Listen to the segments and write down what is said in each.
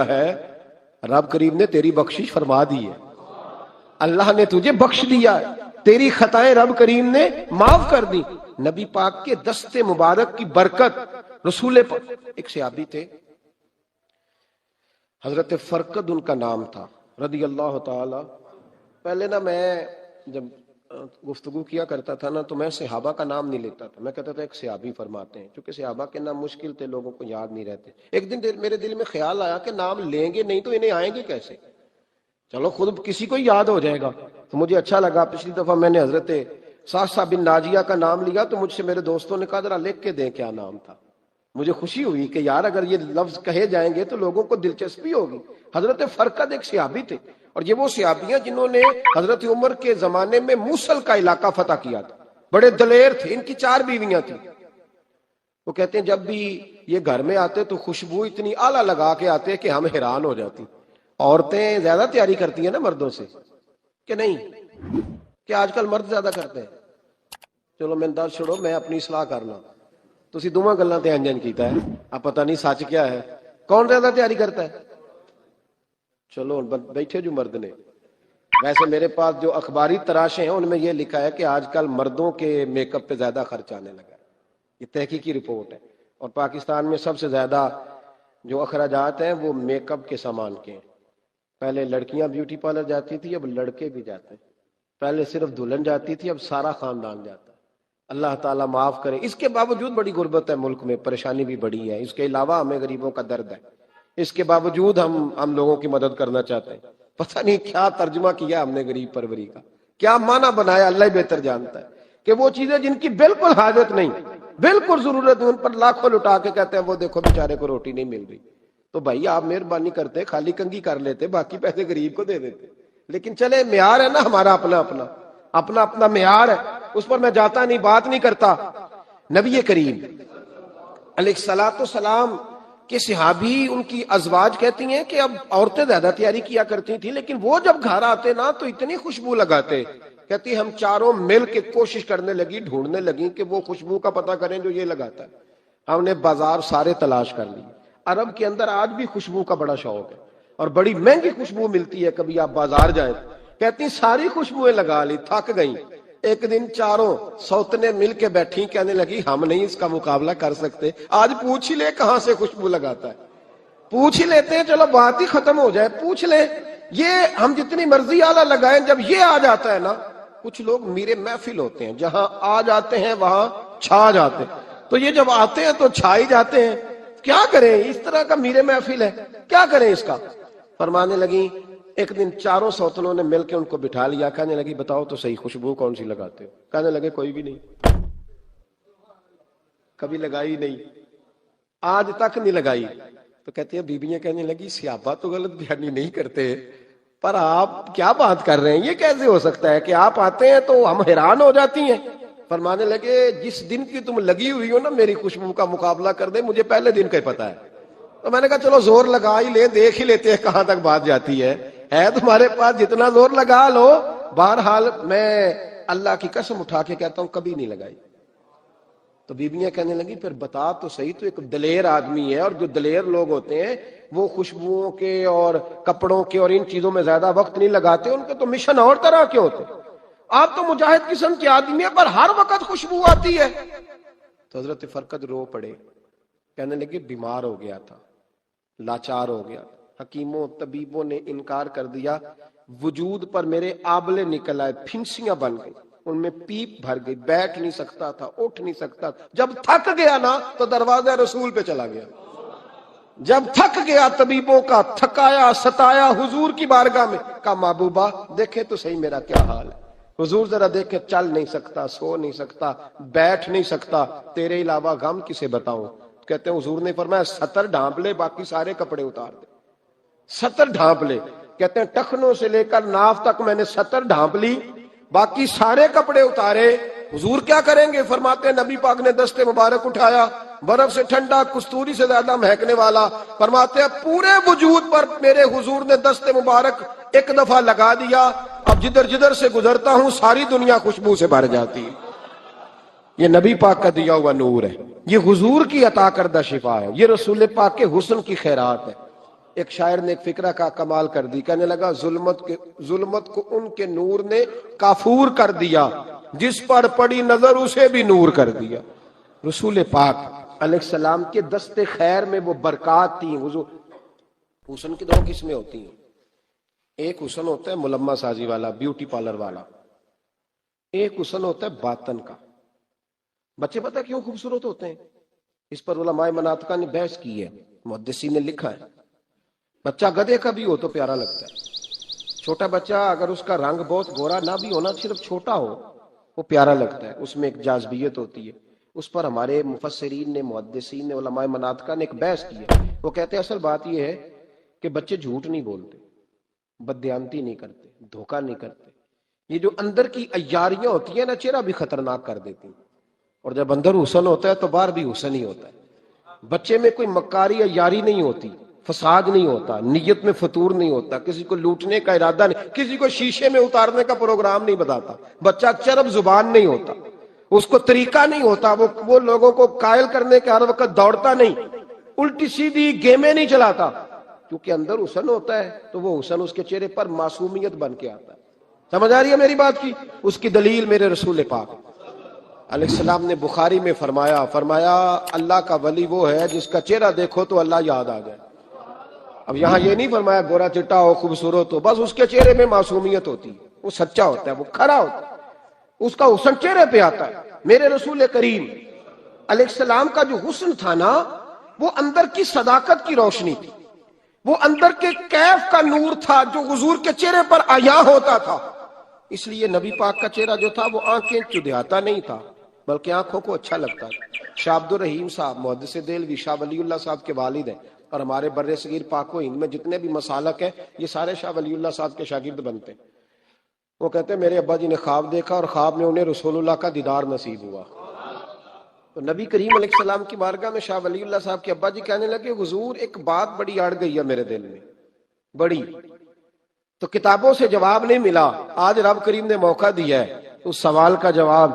ہے رب کریم نے تیری بخشش فرما دی ہے، اللہ نے تجھے بخش دیا ہے، تیری خطائیں رب کریم نے معاف کر دی۔ نبی پاک کے دست مبارک کی برکت، رسول پاک ایک صحابی تھے حضرت فرقد ان کا نام تھا رضی اللہ تعالی۔ پہلے نا میں جب گفتگو کیا کرتا تھا نا تو میں صحابہ کا نام نہیں لیتا تھا، میں کہتا تھا ایک صحابی فرماتے ہیں، کیونکہ صحابہ کے نام مشکل تھے، لوگوں کو یاد نہیں رہتے۔ ایک دن میرے دل میں خیال آیا کہ نام لیں گے نہیں تو انہیں آئیں گے کیسے، چلو خود کسی کو یاد ہو جائے گا، تو مجھے اچھا لگا۔ پچھلی دفعہ میں نے حضرت ساسا بن ناجیہ کا نام لیا تو مجھ سے میرے دوستوں نے کہا ذرا لکھ کے دیں کیا نام تھا۔ مجھے خوشی ہوئی کہ یار اگر یہ لفظ کہے جائیں گے تو لوگوں کو دلچسپی ہوگی۔ حضرت فرقد ایک صحابی تھے، اور یہ وہ صحابیاں جنہوں نے حضرت عمر کے زمانے میں موصل کا علاقہ فتح کیا تھا، بڑے دلیر تھے، ان کی 4 بیویاں تھیں۔ وہ کہتے ہیں جب بھی یہ گھر میں آتے تو خوشبو اتنی اعلیٰ لگا کے آتے کہ ہم حیران ہو جاتی۔ عورتیں زیادہ تیاری کرتی ہیں نا مردوں سے کہ نہیں، کہ آج کل مرد زیادہ کرتے ہیں۔ چلو میں دس چھوڑو، میں اپنی اصلاح کرنا، تسی دوواں گلاں تے انجن کیتا ہے، اب پتہ نہیں سچ کیا ہے، کون زیادہ تیاری کرتا ہے؟ چلو بیٹھے جو مرد نے، ویسے میرے پاس جو اخباری تراشے ہیں ان میں یہ لکھا ہے کہ آج کل مردوں کے میک اپ پہ زیادہ خرچ آنے لگا ہے، یہ تحقیقی رپورٹ ہے۔ اور پاکستان میں سب سے زیادہ جو اخراجات ہیں وہ میک اپ کے سامان کے ہیں۔ پہلے لڑکیاں بیوٹی پارلر جاتی تھی، اب لڑکے بھی جاتے ہیں۔ پہلے صرف دلہن جاتی تھی، اب سارا خاندان جاتا ہے۔ اللہ تعالیٰ معاف کرے۔ اس کے باوجود بڑی غربت ہے ملک میں، پریشانی بھی بڑی ہے، اس کے علاوہ ہمیں غریبوں کا درد ہے، اس کے باوجود ہم لوگوں کی مدد کرنا چاہتے ہیں۔ پتہ نہیں کیا ترجمہ کیا ہم نے غریب پروری کا، کیا معنی بنایا، اللہ ہی بہتر جانتا ہے، کہ وہ چیزیں جن کی بالکل حاجت نہیں، بالکل ضرورت نہیں، ان پر لاکھوں لٹا کے کہتے ہیں وہ دیکھو بیچارے کو روٹی نہیں مل رہی۔ تو بھائی آپ مہربانی کرتے خالی کنگھی کر لیتے، باقی پیسے غریب کو دے دیتے۔ لیکن چلے معیار ہے نا ہمارا اپنا معیار ہے، اس پر میں جاتا نہیں، بات نہیں کرتا۔ نبی کریم علیہ الصلوۃ والسلام کے صحابی، ان کی ازواج کہتی ہیں کہ اب عورتیں زیادہ تیاری کیا کرتی تھیں، لیکن وہ جب گھر آتے نا تو اتنی خوشبو لگاتے، کہتی ہم چاروں مل کے کوشش کرنے لگی، ڈھونڈنے لگی کہ وہ خوشبو کا پتہ کریں جو یہ لگاتا ہے۔ ہم نے بازار سارے تلاش کر لی۔ عرب کے اندر آج بھی خوشبو کا بڑا شوق ہے، اور بڑی مہنگی خوشبو ملتی ہے، کبھی آپ بازار جائیں، کہتی ساری خوشبوئیں لگا لی، تھک گئیں۔ ایک دن چاروں سوتنے مل کے بیٹھی، کہنے لگی ہم نہیں اس کا مقابلہ کر سکتے، آج پوچھ ہی لے کہاں سے خوشبو لگاتا ہے، پوچھ ہی لیتے ہیں، چلو بات ہی ختم ہو جائے، پوچھ لیں۔ یہ ہم جتنی مرضی آلہ لگائیں، جب یہ آ جاتا ہے نا، کچھ لوگ میرے محفل ہوتے ہیں، جہاں آ جاتے ہیں وہاں چھا جاتے ہیں، تو یہ جب آتے ہیں تو چھا ہی جاتے ہیں۔ کیا کریں، اس طرح کا میرے محفل ہے، کیا کریں اس کا؟ فرمانے لگی ایک دن چاروں سوتنوں نے مل کے ان کو بٹھا لیا، کہنے لگی بتاؤ تو صحیح خوشبو کون سی لگاتے ہو؟ کہنے لگے کوئی بھی نہیں، کبھی لگائی نہیں، آج تک نہیں لگائی۔ تو کہتے ہیں بیویاں کہنے لگی صحابہ تو غلط بیانی نہیں کرتے، پر آپ کیا بات کر رہے ہیں، یہ کیسے ہو سکتا ہے کہ آپ آتے ہیں تو ہم حیران ہو جاتی ہیں۔ فرمانے لگے جس دن کی تم لگی ہوئی ہو نا میری خوشبو کا مقابلہ کر دے، مجھے پہلے دن کا ہی پتا ہے۔ تو میں نے کہا چلو زور لگا ہی لے، دیکھ ہی لیتے ہیں کہاں تک بات جاتی ہے تمہارے پاس جتنا زور لگا لو۔ بہرحال میں اللہ کی قسم اٹھا کے کہتا ہوں کبھی نہیں لگائی۔ تو بیویاں کہنے لگی پھر بتا تو صحیح، تو ایک دلیر آدمی ہے، اور جو دلیر لوگ ہوتے ہیں وہ خوشبوؤں کے اور کپڑوں کے اور ان چیزوں میں زیادہ وقت نہیں لگاتے، ان کے تو مشن اور طرح کے ہوتے۔ آپ تو مجاہد قسم کے آدمی ہیں، پر ہر وقت خوشبو آتی ہے۔ تو حضرت فرقد رو پڑے، کہنے لگے بیمار ہو گیا تھا، لاچار ہو گیا، حکیموں طبیبوں نے انکار کر دیا، وجود پر میرے آبلے نکل آئے، پھنسیاں بن گئی، ان میں پیپ بھر گئی، بیٹھ نہیں سکتا تھا، اٹھ نہیں سکتا تھا۔ جب تھک گیا نا تو دروازہ رسول پہ چلا گیا، جب تھک گیا طبیبوں کا تھکایا ستایا حضور کی بارگاہ میں، کہا محبوبہ دیکھیں تو صحیح میرا کیا حال ہے۔ حضور ذرا دیکھیں، چل نہیں سکتا، سو نہیں سکتا، بیٹھ نہیں سکتا، تیرے علاوہ غم کسے بتاؤں؟ کہتے ہیں حضور نے فرمایا 70 ڈھانپ لے، باقی سارے کپڑے اتار دے۔ 70 ڈھانپ لے، کہتے ہیں ٹخنوں سے لے کر ناف تک میں نے 70 ڈھانپ لی، باقی سارے کپڑے اتارے۔ حضور کیا کریں گے؟ فرماتے ہیں نبی پاک نے دست مبارک اٹھایا، برف سے ٹھنڈا، کستوری سے زیادہ مہکنے والا، فرماتے ہیں پورے وجود پر میرے حضور نے دست مبارک ایک دفعہ لگا دیا، اب جدھر جدھر سے گزرتا ہوں ساری دنیا خوشبو سے بھر جاتی ہے۔ یہ نبی پاک کا دیا ہوا نور ہے، یہ حضور کی عطا کردہ شفا ہے، یہ رسول پاک کے حسن کی خیرات ہے۔ ایک شاعر نے ایک فکرہ کا کمال کر دی، کہنے لگا ظلمت کو ان کے نور نے کافور کر دیا، جس پر پڑی نظر اسے بھی نور کر دیا۔ رسول پاک علیہ السلام کے دست خیر میں وہ برکات تھی۔ حضور حسن کی دو قسمیں ہوتی ہیں، ایک حسن ہوتا ہے ملمہ سازی والا، بیوٹی پارلر والا، ایک حسن ہوتا ہے باطن کا۔ بچے پتہ کیوں خوبصورت ہوتے ہیں؟ اس پر علماء مناطقہ نے بحث کی ہے، محدثین نے لکھا ہے۔ بچہ گدھے کا بھی ہو تو پیارا لگتا ہے، چھوٹا بچہ اگر اس کا رنگ بہت گورا نہ بھی ہونا، صرف چھوٹا ہو، وہ پیارا لگتا ہے، اس میں ایک جاذبیت ہوتی ہے۔ اس پر ہمارے مفسرین نے، محدثین نے، علماء مناطقہ نے ایک بحث کی ہے۔ وہ کہتے ہیں اصل بات یہ ہے کہ بچے جھوٹ نہیں بولتے، بددیانتی نہیں کرتے، دھوکہ نہیں کرتے۔ یہ جو اندر کی عیاریاں ہوتی ہیں نا، چہرہ بھی خطرناک کر دیتی ہیں، اور جب اندر حسن ہوتا ہے تو باہر بھی حسن ہی ہوتا ہے۔ بچے میں کوئی مکاری عیاری نہیں ہوتی، فساد نہیں ہوتا، نیت میں فطور نہیں ہوتا، کسی کو لوٹنے کا ارادہ نہیں، کسی کو شیشے میں اتارنے کا پروگرام نہیں بتاتا۔ بچہ چرب زبان نہیں ہوتا، اس کو طریقہ نہیں ہوتا، وہ لوگوں کو قائل کرنے کے ہر وقت دوڑتا نہیں، الٹی سیدھی گیمیں نہیں چلاتا، کیونکہ اندر حسن ہوتا ہے تو وہ حسن اس کے چہرے پر معصومیت بن کے آتا ہے۔ سمجھ آ رہی ہے میری بات کی؟ اس کی دلیل میرے رسول پاک علیہ السلام نے بخاری میں فرمایا اللہ کا ولی وہ ہے جس کا چہرہ دیکھو تو اللہ یاد آ جائے۔ اب یہاں یہ نہیں فرمایا گورا چٹا ہو، خوبصورت ہو، بس اس کے چہرے میں معصومیت ہوتی ہے، وہ سچا ہوتا ہے، وہ کھرا ہوتا ہے، اس کا حسن چہرے پہ آتا ہے۔ میرے رسول کریم علیہ السلام کا جو حسن تھا نا، وہ اندر کی صداقت کی روشنی تھی، وہ اندر کے کیف کا نور تھا جو حضور کے چہرے پر عیاں ہوتا تھا۔ اس لیے نبی پاک کا چہرہ جو تھا وہ آنکھیں چدھیاتا نہیں تھا، بلکہ آنکھوں کو اچھا لگتا تھا۔ شاہ عبد الرحیم صاحب محدث دہلوی، شاہ ولی اللہ صاحب کے والد ہیں، اور ہمارے بر صغیر پاک و ہند میں جتنے بھی مسالک ہیں یہ سارے شاہ ولی اللہ صاحب کے شاگرد بنتے ہیں۔ وہ کہتے ہیں میرے ابا جی نے خواب دیکھا اور خواب میں انہیں رسول اللہ کا دیدار نصیب ہوا۔ تو نبی کریم علیہ السلام کی بارگاہ میں شاہ ولی اللہ صاحب کے ابا جی کہنے لگے حضور ایک بات بڑی اڑ گئی ہے میرے دل میں، بڑی، تو کتابوں سے جواب نہیں ملا، آج رب کریم نے موقع دیا ہے اس سوال کا جواب۔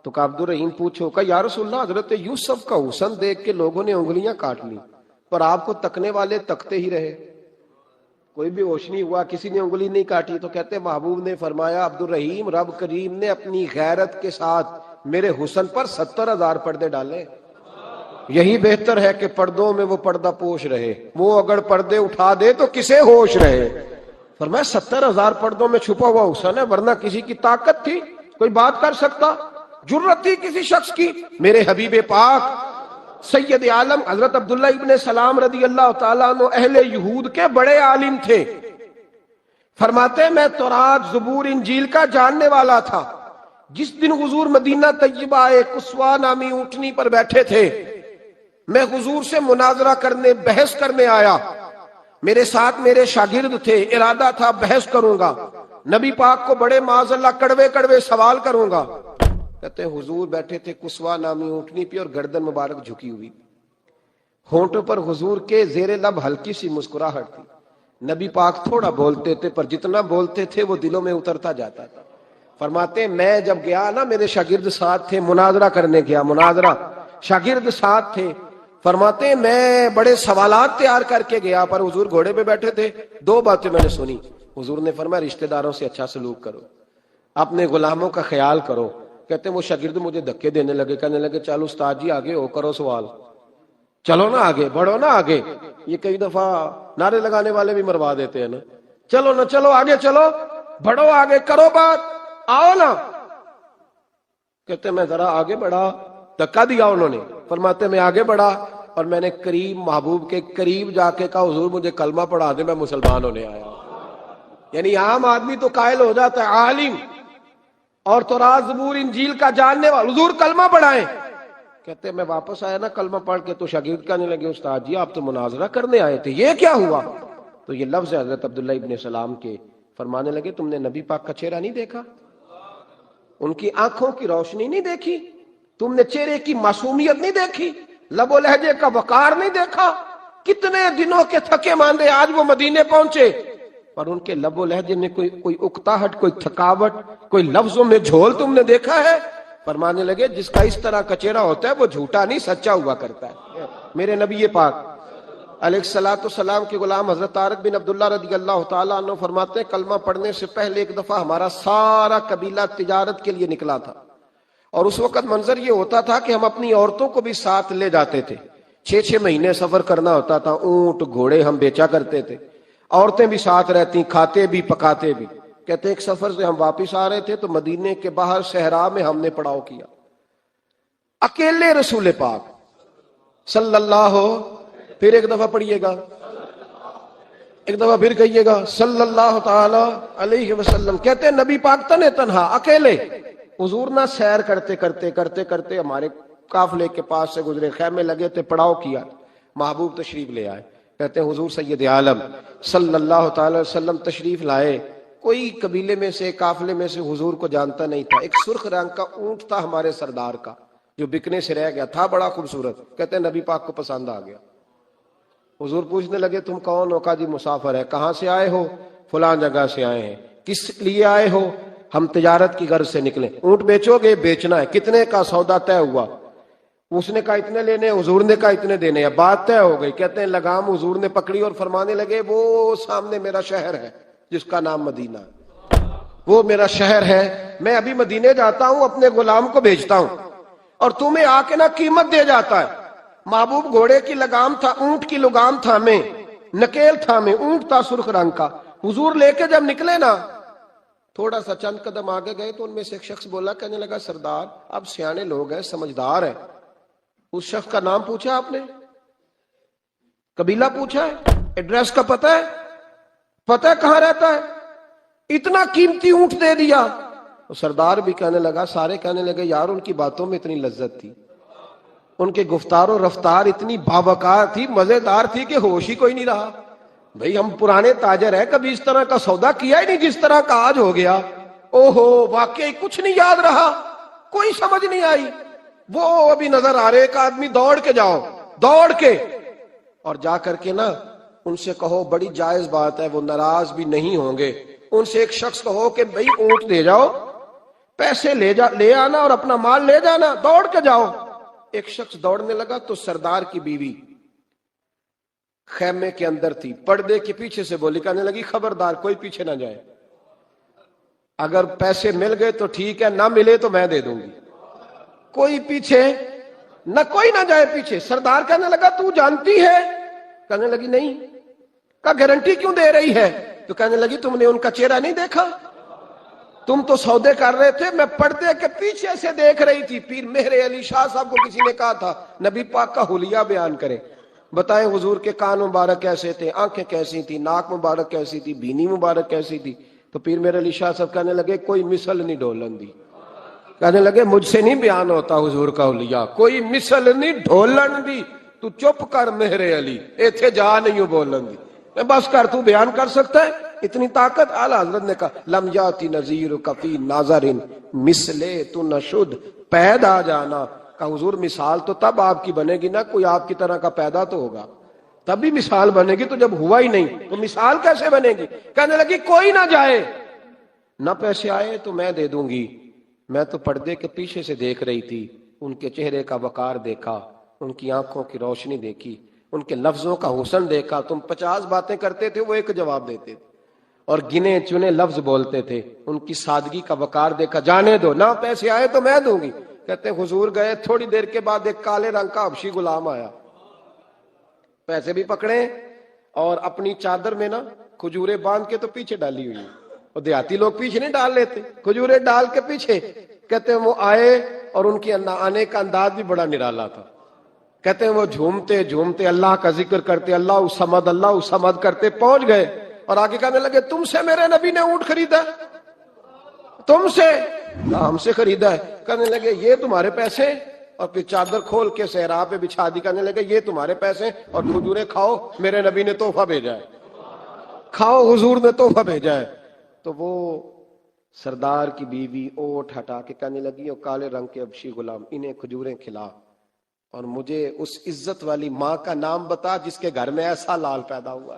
تو کہ عبد الرحیم پوچھو کہ یا رسول اللہ حضرت یوسف کا حسن دیکھ کے لوگوں نے انگلیاں کاٹ لی، پر آپ کو تکنے والے تکتے ہی رہے، کوئی بھی ہوش نہیں ہوا، کسی نے انگلی نہیں کاٹی۔ تو کہتے محبوب نے فرمایا عبد الرحیم رب کریم نے اپنی غیرت کے ساتھ میرے حسن پر 70,000 پردے ڈالے، یہی بہتر ہے کہ پردوں میں وہ پردہ پوش رہے، وہ اگر پردے اٹھا دے تو کسے ہوش رہے۔ فرمایا 70,000 پردوں میں چھپا ہوا حسن ہے، ورنہ کسی کی طاقت تھی کوئی بات کر سکتا، جرت تھی کسی شخص کی؟ میرے حبیب پاک سید عالم حضرت عبداللہ ابن سلام رضی اللہ تعالیٰ عنہ اہل یہود کے بڑے عالم تھے، فرماتے میں تورات زبور انجیل کا جاننے والا تھا۔ جس دن حضور مدینہ طیبہ قصوہ نامی اونٹنی پر بیٹھے تھے، میں حضور سے مناظرہ کرنے، بحث کرنے آیا، میرے ساتھ میرے شاگرد تھے، ارادہ تھا بحث کروں گا، نبی پاک کو بڑے معاذ اللہ کڑوے کڑوے سوال کروں گا۔ کہتے ہیں حضور بیٹھے تھے قصوہ نامی اونٹنی پہ اور گردن مبارک جھکی ہوئی، ہونٹوں پر حضور کے زیر لب ہلکی سی مسکراہٹ تھی۔ نبی پاک تھوڑا بولتے تھے پر جتنا بولتے تھے وہ دلوں میں اترتا جاتا تھا۔ فرماتے ہیں میں جب گیا نا، میرے شاگرد ساتھ تھے، مناظرہ کرنے گیا، مناظرہ، شاگرد ساتھ تھے، فرماتے ہیں میں بڑے سوالات تیار کر کے گیا، پر حضور گھوڑے پہ بیٹھے تھے، دو باتیں میں نے سنی۔ حضور نے فرمایا رشتہ داروں سے اچھا سلوک کرو، اپنے غلاموں کا خیال کرو۔ کہتے ہیں وہ شاگرد مجھے دھکے دینے لگے، کہنے لگے چل استاد جی آگے ہو، کرو سوال، چلو نا آگے بڑھو نا آگے۔ یہ کئی دفعہ نعرے لگانے والے بھی مروا دیتے ہیں نا، چلو نا چلو آگے، چلو بڑھو آگے، کرو بات، آؤ نا۔ کہتے میں ذرا آگے بڑھا، دھکا دیا انہوں نے۔ فرماتے میں آگے بڑھا اور میں نے قریب محبوب کے قریب جا کے کہا حضور مجھے کلمہ پڑھا دے، میں مسلمان ہونے آیا۔ یعنی عام آدمی تو قائل ہو جاتا ہے، عالم اور تورات زبور انجیل کا جاننے والا، حضور کلمہ پڑھائیں۔ کہتے میں واپس آیا نا کلمہ پڑھ کے، تو شاگرد کہنے لگے استاد جی آپ تو مناظرہ کرنے آئے تھے، یہ کیا ہوا؟ تو یہ لفظ ہے حضرت عبداللہ ابن سلام کے، فرمانے لگے تم نے نبی پاک کا چہرہ نہیں دیکھا، ان کی آنکھوں کی روشنی نہیں دیکھی، تم نے چہرے کی معصومیت نہیں دیکھی، لب و لہجے کا وقار نہیں دیکھا؟ کتنے دنوں کے تھکے ماندے آج وہ مدینے پہنچے، پر ان کے لب و لہجے میں کوئی اکتاہٹ، کوئی تھکاوٹ، کوئی لفظوں میں جھول تم نے دیکھا ہے؟ فرمانے لگے جس کا اس طرح کا چہرہ ہوتا ہے وہ جھوٹا نہیں سچا ہوا کرتا ہے۔ میرے نبی پاک علیہ الصلوۃ والسلام کے غلام حضرت طارق بن عبداللہ رضی اللہ تعالیٰ عنہ فرماتے ہیں کلمہ پڑھنے سے پہلے ایک دفعہ ہمارا سارا قبیلہ تجارت کے لیے نکلا تھا، اور اس وقت منظر یہ ہوتا تھا کہ ہم اپنی عورتوں کو بھی ساتھ لے جاتے تھے. 6 مہینے سفر کرنا ہوتا تھا، اونٹ گھوڑے ہم بیچا کرتے تھے، عورتیں بھی ساتھ رہتی، کھاتے بھی پکاتے بھی. کہتے ایک سفر سے ہم واپس آ رہے تھے تو مدینے کے باہر صحرا میں ہم نے پڑاؤ کیا، اکیلے رسول پاک صلی اللہ پھر ایک دفعہ پڑھیے گا، ایک دفعہ پھر کہیے گا صلی اللہ تعالی علیہ وسلم. کہتے ہیں نبی پاک تنہا اکیلے حضور نہ سیر کرتے کرتے ہمارے قافلے کے پاس سے گزرے، خیمے لگے تھے، پڑاؤ کیا، محبوب تشریف لے آئے. کہتے ہیں حضور سید عالم صلی اللہ تعالی وسلم تشریف لائے. کوئی قبیلے میں سے قافلے میں سے حضور کو جانتا نہیں تھا. ایک سرخ رنگ کا اونٹ تھا ہمارے سردار کا جو بکنے سے رہ گیا تھا، بڑا خوبصورت. کہتے ہیں نبی پاک کو پسند آ گیا. حضور پوچھنے لگے تم کون ہو؟ کہا جی مسافر ہے. کہاں سے آئے ہو؟ فلاں جگہ سے آئے ہیں. کس لیے آئے ہو؟ ہم تجارت کی غرض سے نکلے. اونٹ بیچو گے؟ بیچنا ہے. کتنے کا سودا طے ہوا؟ اس نے کہا اتنے لینے، حضور نے کہا اتنے دینے ہیں. بات طے ہو گئی. کہتے ہیں لگام حضور نے پکڑی اور فرمانے لگے وہ سامنے میرا شہر ہے جس کا نام مدینہ ہے، وہ میرا شہر ہے. میں ابھی مدینے جاتا ہوں، اپنے غلام کو بھیجتا ہوں اور تمہیں آ کے نا قیمت دے جاتا ہے. محبوب گھوڑے کی لگام تھا، اونٹ کی لگام تھا میں، نکیل تھا میں، اونٹ تھا سرخ رنگ کا. حضور لے کے جب نکلے نا، تھوڑا سا چند قدم آگے گئے تو ان میں سے ایک شخص بولا، کہنے لگا سردار آپ سیانے لوگ ہیں، سمجھدار ہیں. اس شخص کا نام پوچھا آپ نے؟ قبیلہ پوچھا ہے؟ ایڈریس کا پتہ ہے؟ پتہ ہے کہاں رہتا ہے؟ اتنا قیمتی اونٹ دے دیا. سردار بھی کہنے لگا، سارے کہنے لگے یار ان کی باتوں میں اتنی لذت تھی، ان کے گفتار و رفتار اتنی باوقار تھی، مزیدار تھی کہ ہوش ہی کوئی نہیں رہا. بھئی ہم پرانے تاجر ہیں، کبھی اس طرح کا سودا کیا ہی نہیں جس طرح کا آج ہو گیا. اوہو واقعی کچھ نہیں یاد رہا، کوئی سمجھ نہیں آئی. وہ ابھی نظر آ رہے ایک آدمی، دوڑ کے جاؤ، دوڑ کے اور جا کر کے نا ان سے کہو بڑی جائز بات ہے، وہ ناراض بھی نہیں ہوں گے. ان سے ایک شخص کہو کہ بھئی اونٹ دے جاؤ، پیسے لے آنا اور اپنا مال لے جانا، دوڑ کے جاؤ. ایک شخص دوڑنے لگا تو سردار کی بیوی خیمے کے اندر تھی، پردے کے پیچھے سے بولی، کہنے لگی خبردار کوئی پیچھے نہ جائے، اگر پیسے مل گئے تو ٹھیک ہے، نہ ملے تو میں دے دوں گی، کوئی پیچھے نہ، کوئی نہ جائے پیچھے. سردار کہنے لگا تو جانتی ہے؟ کہنے لگی نہیں. کہا گارنٹی کیوں دے رہی ہے؟ تو کہنے لگی تم نے ان کا چہرہ نہیں دیکھا؟ تم تو سودے کر رہے تھے، میں پردے کے پیچھے سے دیکھ رہی تھی. پیر مہر علی شاہ صاحب کو کسی نے کہا تھا نبی پاک کا حلیہ بیان کرے، بتائیں حضور کے کان مبارک کیسے تھے، آنکھیں کیسی تھی، ناک مبارک کیسی تھی، بینی مبارک کیسی تھی. تو پیر مہر علی شاہ صاحب کہنے لگے کوئی مثل نہیں ڈھولن دی. کہنے لگے مجھ سے نہیں بیان ہوتا حضور کا حلیہ، کوئی مثل نہیں ڈھولن دی. تو چپ کر مہر علی، ایتھے جا نہیں ہوں بولن دی، میں بس کر، تو بیان کر سکتا ہے اتنی طاقت. اعلیٰ حضرت نے کہا لم یاتی نذیر کفی ناظرن مثلے تو نشد، پیدا جانا. کہا حضور مثال تو تب آپ کی بنے گی نا، کوئی آپ کی طرح کا پیدا تو ہوگا، تب بھی مثال بنے گی، تو جب ہوا ہی نہیں تو مثال کیسے بنے گی؟ کہنے لگی کوئی نہ جائے، نہ پیسے آئے تو میں دے دوں گی. میں تو پردے کے پیچھے سے دیکھ رہی تھی، ان کے چہرے کا وقار دیکھا، ان کی آنکھوں کی روشنی دیکھی، ان کے لفظوں کا حسن دیکھا. تم 50 باتیں کرتے تھے، وہ ایک جواب دیتے تھے اور گنے چنے لفظ بولتے تھے. ان کی سادگی کا وقار دیکھا. جانے دو، نہ پیسے آئے تو میں دوں گی. کہتے ہیں حضور گئے، تھوڑی دیر کے بعد ایک کالے رنگ کا حبشی غلام آیا، پیسے بھی پکڑے اور اپنی چادر میں نا کھجورے باندھ کے تو پیچھے ڈالی ہوئی، اور دیہاتی لوگ پیچھے نہیں ڈال لیتے، کھجورے ڈال کے پیچھے. کہتے ہیں وہ آئے اور ان کے آنے کا انداز بھی بڑا نرالا تھا. کہتے ہیں وہ جھومتے جھومتے اللہ کا ذکر کرتے، اللہ الصمد کرتے پہنچ گئے اور آگے کہنے لگے تم سے میرے نبی نے اونٹ خریدا؟ تم سے؟ ہم سے خریدا ہے. کہنے لگے یہ تمہارے پیسے؟ اور پھر چادر کھول کے صحرا پہ بچھا دی. کہنے لگے یہ تمہارے پیسے اور کھجورے کھاؤ، میرے نبی نے تحفہ بھیجا ہے، کھاؤ، حضور نے تحفہ بھیجا ہے. تو وہ سردار کی بیوی اوٹ ہٹا کے کہنے لگی وہ کالے رنگ کے حبشی غلام، انہیں کھجوریں کھلا اور مجھے اس عزت والی ماں کا نام بتا جس کے گھر میں ایسا لال پیدا ہوا،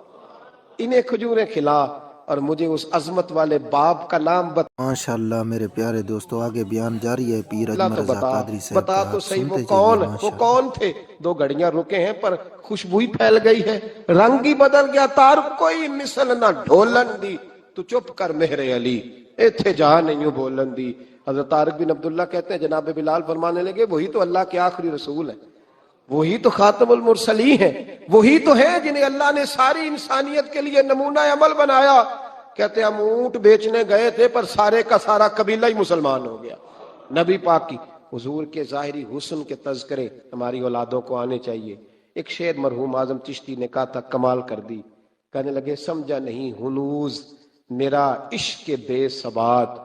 انہیں کھجوریں کھلا اور مجھے اس عظمت والے باپ کا نام ماشاءاللہ میرے پیارے دوستو، آگے بیان جاری ہے پیر اللہ اجمل تو رضا بتا قادری صاحب بتا کا، تو آپ صحیح وہ سنتے جائیے کون وہ ماشاءاللہ۔ کون تھے؟ 2 گھڑیاں رکے ہیں پر خوشبو ہی پھیل گئی ہے، رنگ ہی بدل گیا، تار کوئی مثل نہ ڈھولن دی، تو چپ کر مہر علی ایتھے جہاں نہیں ہوں بولن دی۔ حضرت طارق بن عبداللہ کہتے ہیں جناب بلال فرمانے لگے وہی تو اللہ کے آخری رسول ہے، وہی تو خاتم المرسلین ہے، وہی تو ہیں جنہیں اللہ نے ساری انسانیت کے لیے نمونہ عمل بنایا۔ کہتے ہیں ہم اونٹ بیچنے گئے تھے پر سارے کا سارا قبیلہ ہی مسلمان ہو گیا۔ نبی پاک کی حضور کے ظاہری حسن کے تذکرے ہماری اولادوں کو آنے چاہیے۔ ایک شعر مرحوم اعظم چشتی نے کہا تھا، کمال کر دی، کہنے لگے سمجھا نہیں ہنوز میرا عشق بے ثبات،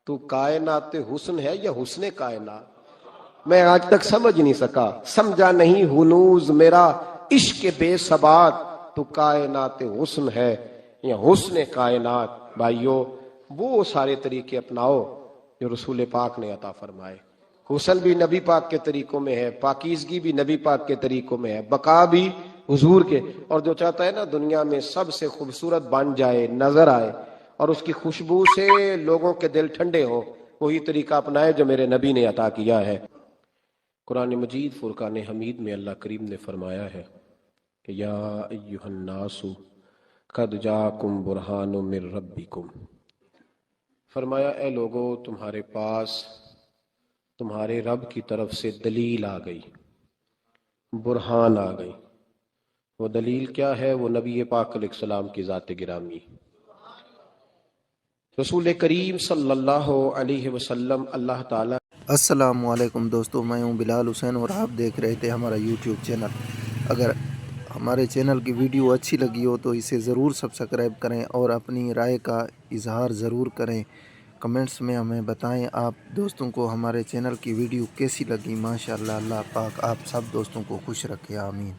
تو کائنات حسن ہے یا حسن کائنات؟ میں آج تک سمجھ نہیں سکا، سمجھا نہیں ہنوز میرا عشق بے ثبات، تو کائنات حسن ہے یا حسن کائنات۔ بھائیو وہ سارے طریقے اپناؤ جو رسول پاک نے عطا فرمائے۔ حسن بھی نبی پاک کے طریقوں میں ہے، پاکیزگی بھی نبی پاک کے طریقوں میں ہے، بقا بھی حضور کے۔ اور جو چاہتا ہے نا دنیا میں سب سے خوبصورت بن جائے، نظر آئے اور اس کی خوشبو سے لوگوں کے دل ٹھنڈے ہو، وہی طریقہ اپنائے جو میرے نبی نے عطا کیا ہے۔ قرآن مجید فرقان حمید میں اللہ کریم نے فرمایا ہے کہ یا ایہا الناس قد جاکم برہان من ربکم، فرمایا اے لوگو تمہارے پاس تمہارے رب کی طرف سے دلیل آ گئی، برہان آ گئی۔ وہ دلیل کیا ہے؟ وہ نبی پاک علیہ السلام کی ذات گرامی، رسول کریم صلی اللہ علیہ وسلم۔ اللہ تعالی السلام علیکم دوستو، میں ہوں بلال حسین اور آپ دیکھ رہے تھے ہمارا یوٹیوب چینل۔ اگر ہمارے چینل کی ویڈیو اچھی لگی ہو تو اسے ضرور سبسکرائب کریں اور اپنی رائے کا اظہار ضرور کریں، کمنٹس میں ہمیں بتائیں آپ دوستوں کو ہمارے چینل کی ویڈیو کیسی لگی۔ ماشاءاللہ اللہ پاک آپ سب دوستوں کو خوش رکھے، آمین۔